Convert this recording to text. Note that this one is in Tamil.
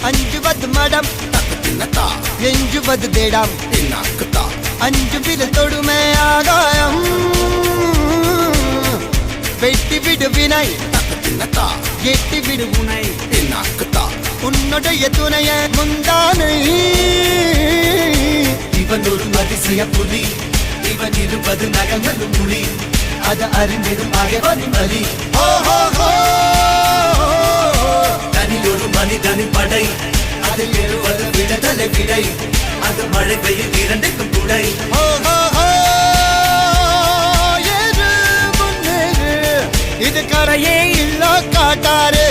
அஞ்சுவது மடம் எஞ்சுவது தேடம் அஞ்சு விரல் தொடுமே ஆகாயம் வெட்டி விடு வினை எட்டி விடு உனை உன்னுடைய துணைய முந்தானை இவன் ஒரு அதிசய புலி இவன் இருபது நகங்களும் மொழி அது அறிந்திடும் ஆகவனின் வலி தனில் ஒரு மனிதனின் படை அதில் எழுவது விடுதலை விடை அது மழை பெய்யும் இரண்டுக்கும் குடை இது கரையே இல்ல காட்டாரு